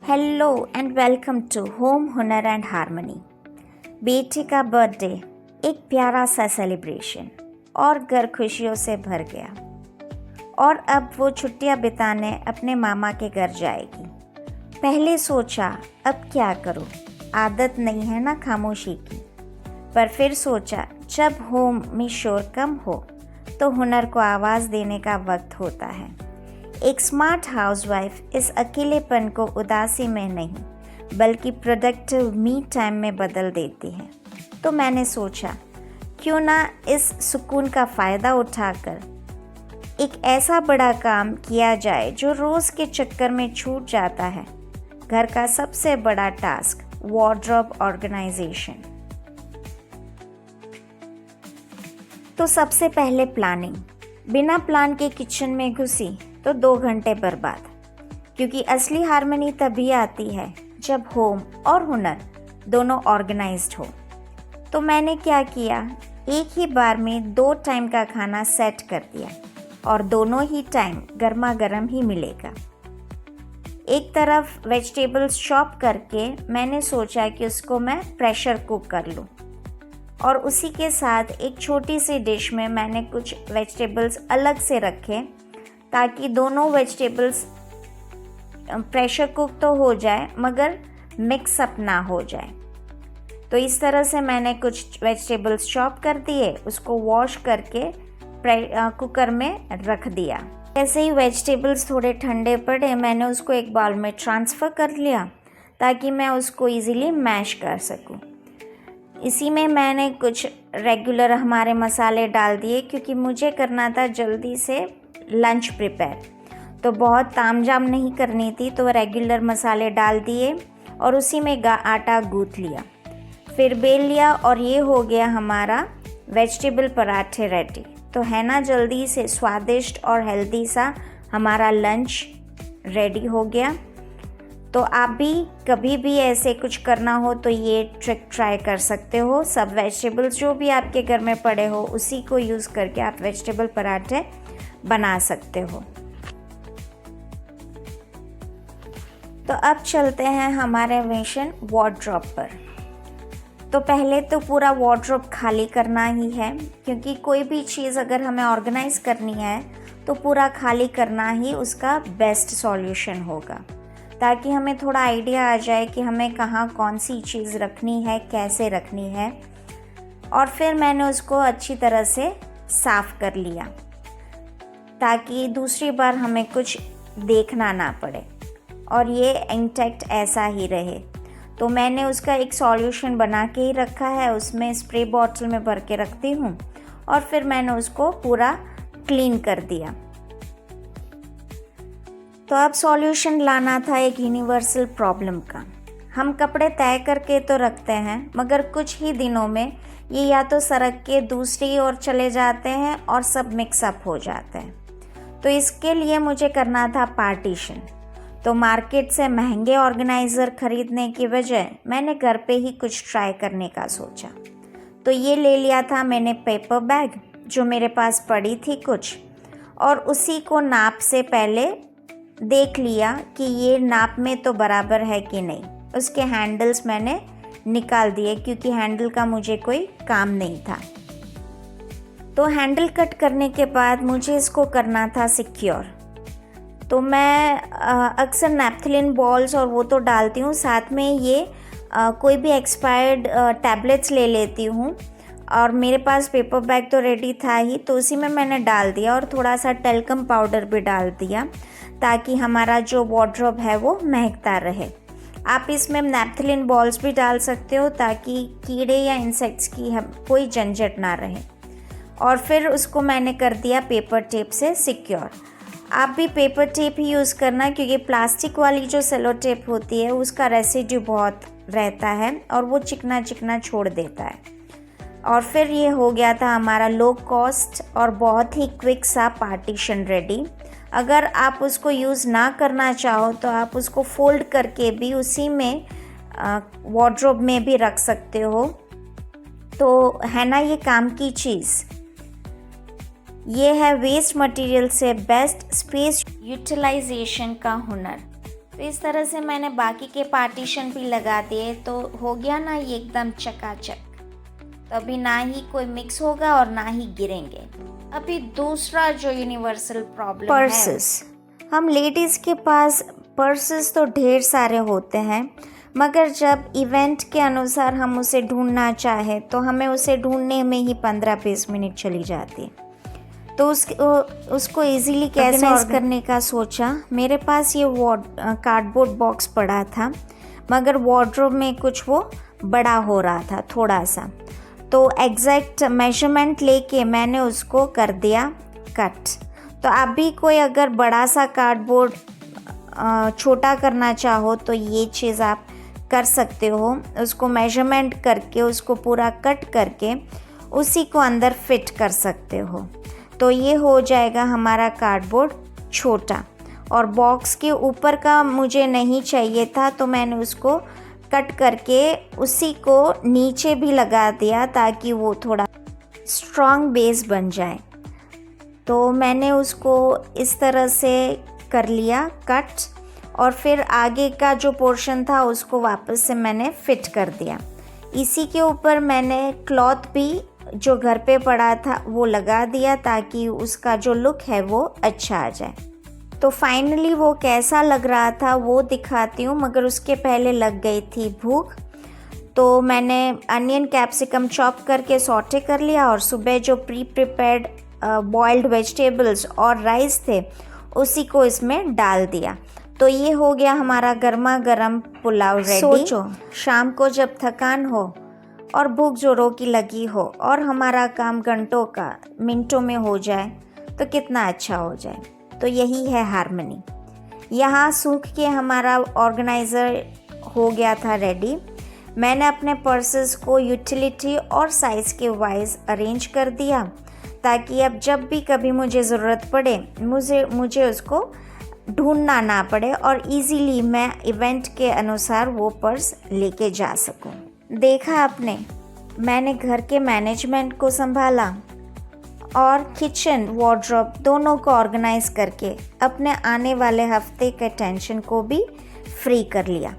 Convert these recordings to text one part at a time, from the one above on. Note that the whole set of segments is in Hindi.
Hello and welcome to home Hunar and harmony. बेटे का बर्थडे एक प्यारा सा सेलिब्रेशन और घर खुशियों से भर गया। और अब वो छुट्टियां बिताने अपने मामा के घर जाएगी। पहले सोचा अब क्या करूं, आदत नहीं है ना खामोशी की। पर फिर सोचा जब होम में शोर कम हो तो हुनर को आवाज़ देने का वक्त होता है। एक स्मार्ट हाउसवाइफ इस अकेलेपन को उदासी में नहीं बल्कि प्रोडक्टिव मी टाइम में बदल देती है। तो मैंने सोचा क्यों ना इस सुकून का फ़ायदा उठाकर एक ऐसा बड़ा काम किया जाए जो रोज़ के चक्कर में छूट जाता है, घर का सबसे बड़ा टास्क, वार्डरोब ऑर्गेनाइजेशन। तो सबसे पहले प्लानिंग। बिना प्लान के किचन में घुसी तो 2 घंटे बर्बाद, क्योंकि असली हार्मनी तभी आती है जब होम और हुनर दोनों ऑर्गेनाइज्ड हो। तो मैंने क्या किया, एक ही बार में 2 टाइम का खाना सेट कर दिया और दोनों ही टाइम गर्मा गर्म ही मिलेगा। एक तरफ वेजिटेबल्स चॉप करके मैंने सोचा कि उसको मैं प्रेशर कुक कर लूँ, और उसी के साथ एक छोटी सी डिश में मैंने कुछ वेजिटेबल्स अलग से रखे ताकि दोनों वेजिटेबल्स प्रेशर कुक तो हो जाए मगर मिक्स अप ना हो जाए। तो इस तरह से मैंने कुछ वेजिटेबल्स चॉप कर दिए, उसको वॉश करके कुकर में रख दिया। जैसे ही वेजिटेबल्स थोड़े ठंडे पड़े मैंने उसको एक बाउल में ट्रांसफ़र कर लिया ताकि मैं उसको इजीली मैश कर सकूं। इसी में मैंने कुछ रेगुलर हमारे मसाले डाल दिए क्योंकि मुझे करना था जल्दी से लंच प्रिपेयर, तो बहुत तामझाम नहीं करनी थी। तो रेगुलर मसाले डाल दिए और उसी में आटा गूँथ लिया, फिर बेल लिया और ये हो गया हमारा वेजिटेबल पराठे रेडी। तो है ना जल्दी से स्वादिष्ट और हेल्दी सा हमारा लंच रेडी हो गया। तो आप भी कभी भी ऐसे कुछ करना हो तो ये ट्रिक ट्राई कर सकते हो। सब वेजिटेबल्स जो भी आपके घर में पड़े हो उसी को यूज़ करके आप वेजिटेबल पराठे बना सकते हो। तो अब चलते हैं हमारे मिशन वार्डरोब पर। तो पहले तो पूरा वार्डरोब खाली करना ही है, क्योंकि कोई भी चीज़ अगर हमें ऑर्गेनाइज करनी है तो पूरा खाली करना ही उसका बेस्ट सॉल्यूशन होगा, ताकि हमें थोड़ा आइडिया आ जाए कि हमें कहाँ कौन सी चीज़ रखनी है, कैसे रखनी है। और फिर मैंने उसको अच्छी तरह से साफ़ कर लिया ताकि दूसरी बार हमें कुछ देखना ना पड़े और ये इंटैक्ट ऐसा ही रहे। तो मैंने उसका एक सॉल्यूशन बना के ही रखा है, उसमें स्प्रे बॉटल में भर के रखती हूँ और फिर मैंने उसको पूरा क्लीन कर दिया। तो अब सॉल्यूशन लाना था एक यूनिवर्सल प्रॉब्लम का। हम कपड़े तय करके तो रखते हैं मगर कुछ ही दिनों में ये या तो सड़क के दूसरी ओर चले जाते हैं और सब मिक्सअप हो जाते हैं। तो इसके लिए मुझे करना था पार्टीशन। तो मार्केट से महंगे ऑर्गेनाइज़र खरीदने की बजाय मैंने घर पे ही कुछ ट्राई करने का सोचा। तो ये ले लिया था मैंने पेपर बैग जो मेरे पास पड़ी थी कुछ, और उसी को नाप से पहले देख लिया कि ये नाप में तो बराबर है कि नहीं। उसके हैंडल्स मैंने निकाल दिए क्योंकि हैंडल का मुझे कोई काम नहीं था। तो हैंडल कट करने के बाद मुझे इसको करना था सिक्योर। तो मैं अक्सर नैप्थलिन बॉल्स और वो तो डालती हूँ, साथ में ये कोई भी एक्सपायर्ड टैबलेट्स ले लेती हूँ। और मेरे पास पेपर बैग तो रेडी था ही, तो उसी में मैंने डाल दिया और थोड़ा सा टेल्कम पाउडर भी डाल दिया ताकि हमारा जो वार्डरोब है वो महकता रहे। आप इसमें नैप्थलिन बॉल्स भी डाल सकते हो ताकि कीड़े या इंसेक्ट्स की कोई झंझट ना रहे। और फिर उसको मैंने कर दिया पेपर टेप से सिक्योर। आप भी पेपर टेप ही यूज़ करना, क्योंकि प्लास्टिक वाली जो सेलो टेप होती है उसका रेसिड्यू बहुत रहता है और वो चिकना चिकना छोड़ देता है। और फिर ये हो गया था हमारा लो कॉस्ट और बहुत ही क्विक सा पार्टीशन रेडी। अगर आप उसको यूज़ ना करना चाहो तो आप उसको फोल्ड करके भी उसी में वार्डरोब में भी रख सकते हो। तो है ना ये काम की चीज़। ये है वेस्ट मटेरियल से बेस्ट स्पेस यूटिलाइजेशन का हुनर। तो इस तरह से मैंने बाकी के पार्टीशन भी लगा दिए, तो हो गया ना ये एकदम चकाचक। तो अभी ना ही कोई मिक्स होगा और ना ही गिरेंगे। अभी दूसरा जो यूनिवर्सल प्रॉब्लम है, पर्सेस। हम लेडीज़ के पास पर्सेस तो ढेर सारे होते हैं, मगर जब इवेंट के अनुसार हम उसे ढूंढना चाहें तो हमें उसे ढूंढने में ही 15-20 मिनट चली जाती है। तो उसको इजीली कैसे ऑर्गेनाइज करने का सोचा। मेरे पास ये कार्डबोर्ड बॉक्स पड़ा था, मगर वार्डरोब में कुछ वो बड़ा हो रहा था थोड़ा सा, तो एग्जैक्ट मेजरमेंट लेके मैंने उसको कर दिया कट। तो आप भी कोई अगर बड़ा सा कार्डबोर्ड छोटा करना चाहो तो ये चीज़ आप कर सकते हो। उसको मेजरमेंट करके उसको पूरा कट करके उसी को अंदर फिट कर सकते हो। तो ये हो जाएगा हमारा कार्डबोर्ड छोटा। और बॉक्स के ऊपर का मुझे नहीं चाहिए था, तो मैंने उसको कट करके उसी को नीचे भी लगा दिया ताकि वो थोड़ा स्ट्रॉन्ग बेस बन जाए। तो मैंने उसको इस तरह से कर लिया कट, और फिर आगे का जो पोर्शन था उसको वापस से मैंने फिट कर दिया। इसी के ऊपर मैंने क्लॉथ भी जो घर पे पड़ा था वो लगा दिया ताकि उसका जो लुक है वो अच्छा आ जाए। तो फाइनली वो कैसा लग रहा था वो दिखाती हूँ, मगर उसके पहले लग गई थी भूख। तो मैंने अनियन कैप्सिकम चॉप करके सॉटे कर लिया, और सुबह जो प्रिपेयर्ड बॉइल्ड वेजिटेबल्स और राइस थे उसी को इसमें डाल दिया। तो ये हो गया हमारा गर्मा गर्म पुलाव रेडी। सोचो, शाम को जब थकान हो और भूख जोरों की लगी हो और हमारा काम घंटों का मिनटों में हो जाए तो कितना अच्छा हो जाए। तो यही है हार्मनी। यहाँ सूख के हमारा ऑर्गेनाइज़र हो गया था रेडी। मैंने अपने पर्सेस को यूटिलिटी और साइज़ के वाइज अरेंज कर दिया, ताकि अब जब भी कभी मुझे ज़रूरत पड़े मुझे उसको ढूंढना ना पड़े और इजीली मैं इवेंट के अनुसार वो पर्स लेके जा सकूं। देखा आपने, मैंने घर के मैनेजमेंट को संभाला और किचन वार्डरोब दोनों को ऑर्गेनाइज करके अपने आने वाले हफ्ते के टेंशन को भी फ्री कर लिया।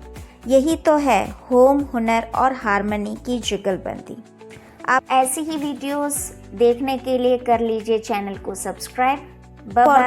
यही तो है होम हुनर और हार्मनी की जुगलबंदी। आप ऐसी ही वीडियोस देखने के लिए कर लीजिए चैनल को सब्सक्राइब। Bye bye.